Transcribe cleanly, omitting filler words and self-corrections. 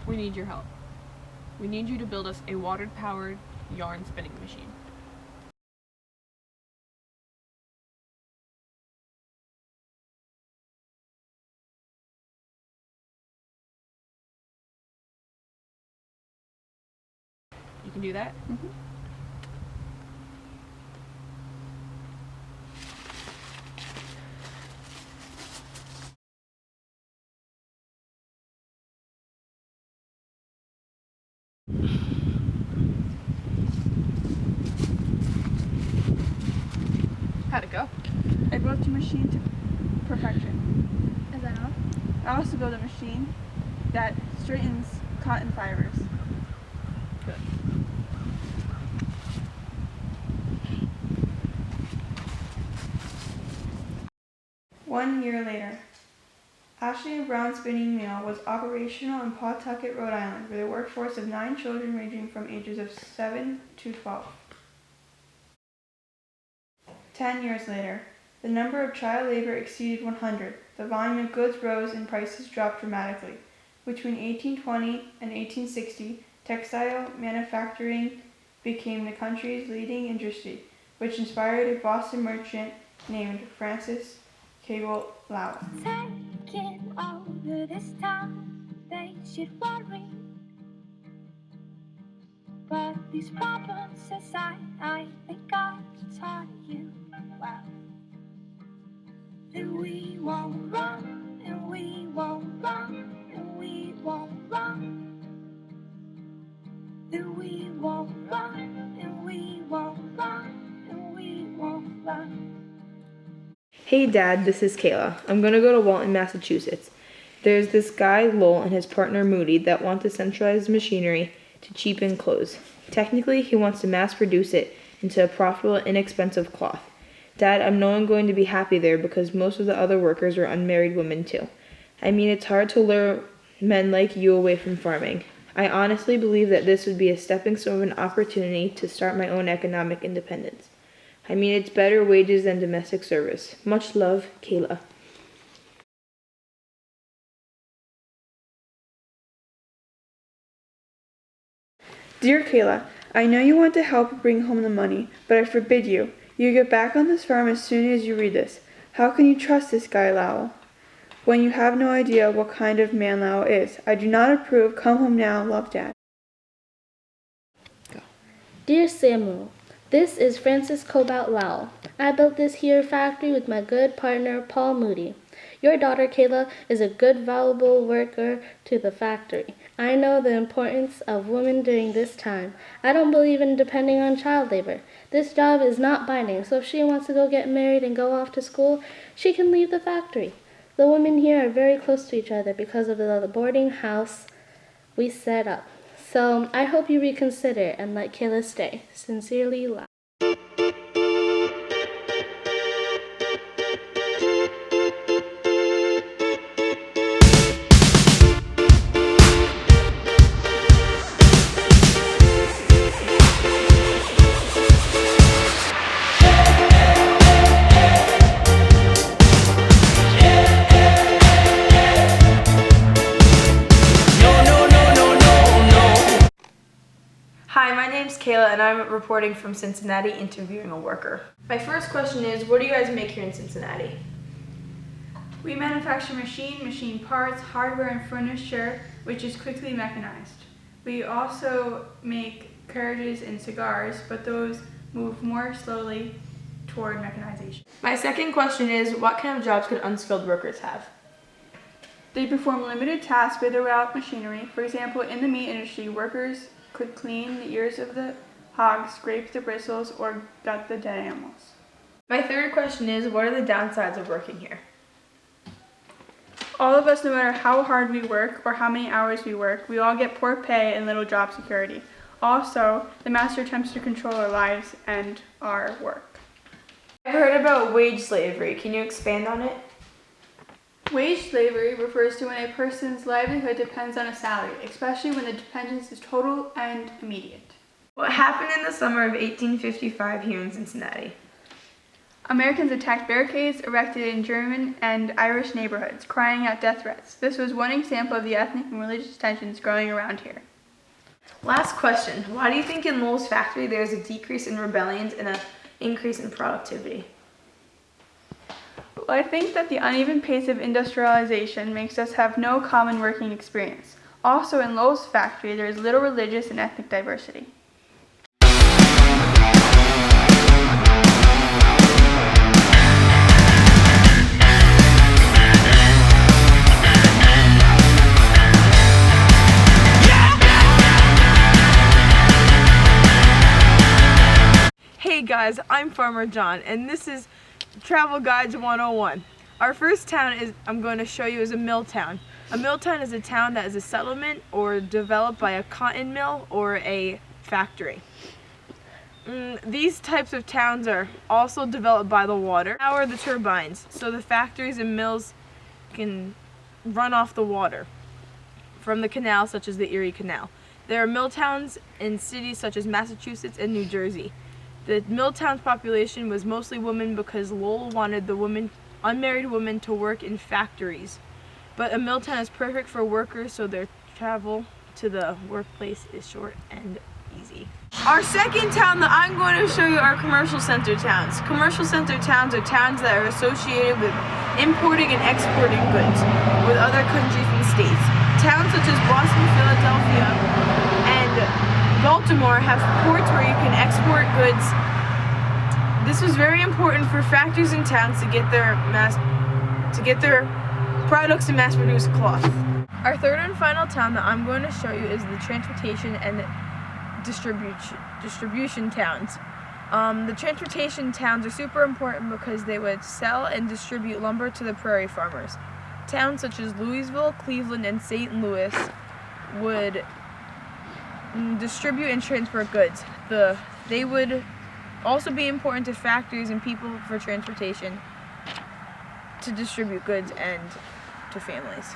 We need your help. We need you to build us a water-powered yarn spinning machine. You can do that? Mm-hmm. How'd it go? I built your machine to perfection. Is that all? I also built a machine that straightens cotton fibers. Good. One year later, Ashley and Brown Spinning Mill was operational in Pawtucket, Rhode Island, with a workforce of 9 children ranging from ages of 7 to 12. 10 years later, the number of child labor exceeded 100. The volume of goods rose and prices dropped dramatically. Between 1820 and 1860, textile manufacturing became the country's leading industry, which inspired a Boston merchant named Francis Kaela. Taking over this town, they should worry. But these problems aside, I think I taught you well. And we won't run, and we won't run, and we won't run. And we won't run, and we won't run, and we won't run. Hey Dad, this is Kaela. I'm gonna go to Walton, Massachusetts. There's this guy, Lowell, and his partner Moody that want to centralize machinery to cheapen clothes. Technically, he wants to mass produce it into a profitable, inexpensive cloth. Dad, I know I'm going to be happy there because most of the other workers are unmarried women too. I mean, it's hard to lure men like you away from farming. I honestly believe that this would be a stepping stone of an opportunity to start my own economic independence. I mean, it's better wages than domestic service. Much love, Kaela. Dear Kaela, I know you want to help bring home the money, but I forbid you. You get back on this farm as soon as you read this. How can you trust this guy Lowell, when you have no idea what kind of man Lowell is? I do not approve. Come home now. Love, Dad. Dear Samuel, this is Francis Cobalt Lowell. I built this here factory with my good partner Paul Moody. Your daughter Kaela is a good, valuable worker to the factory. I know the importance of women during this time. I don't believe in depending on child labor. This job is not binding, so if she wants to go get married and go off to school, she can leave the factory. The women here are very close to each other because of the boarding house we set up. So I hope you reconsider and let Kaela stay. Sincerely, Lowell. Hi, my name's Kaela, and I'm reporting from Cincinnati interviewing a worker. My first question is, what do you guys make here in Cincinnati? We manufacture machine parts, hardware, and furniture, which is quickly mechanized. We also make carriages and cigars, but those move more slowly toward mechanization. My second question is, what kind of jobs could unskilled workers have? They perform limited tasks without machinery. For example, in the meat industry, workers could clean the ears of the hog, scrape the bristles, or gut the dead animals. My third question is, what are the downsides of working here? All of us, no matter how hard we work or how many hours we work, we all get poor pay and little job security. Also, the master attempts to control our lives and our work. I heard about wage slavery. Can you expand on it? Wage slavery refers to when a person's livelihood depends on a salary, especially when the dependence is total and immediate. What happened in the summer of 1855 here in Cincinnati? Americans attacked barricades erected in German and Irish neighborhoods, crying out death threats. This was one example of the ethnic and religious tensions growing around here. Last question. Why do you think in Lowell's factory there's a decrease in rebellions and an increase in productivity? Well, I think that the uneven pace of industrialization makes us have no common working experience. Also, in Lowell's factory, there is little religious and ethnic diversity. Hey guys, I'm Farmer John, and this is Travel Guides 101. Our first town I'm going to show you is a mill town. A mill town is a town that is a settlement or developed by a cotton mill or a factory. These types of towns are also developed by the water. Power the turbines, so the factories and mills can run off the water from the canal, such as the Erie Canal. There are mill towns in cities such as Massachusetts and New Jersey. The mill town's population was mostly women because Lowell wanted the unmarried women to work in factories. But a mill town is perfect for workers, so their travel to the workplace is short and easy. Our second town that I'm going to show you are commercial center towns. Commercial center towns are towns that are associated with importing and exporting goods with other countries and states. Towns such as Boston, Philadelphia, and Baltimore have ports where you can export goods. This was very important for factories and towns to get their products to mass-produce cloth. Our third and final town that I'm going to show you is the transportation and distribution towns. The transportation towns are super important because they would sell and distribute lumber to the prairie farmers. Towns such as Louisville, Cleveland, and St. Louis would distribute and transport goods. They would also be important to factories and people for transportation to distribute goods and to families.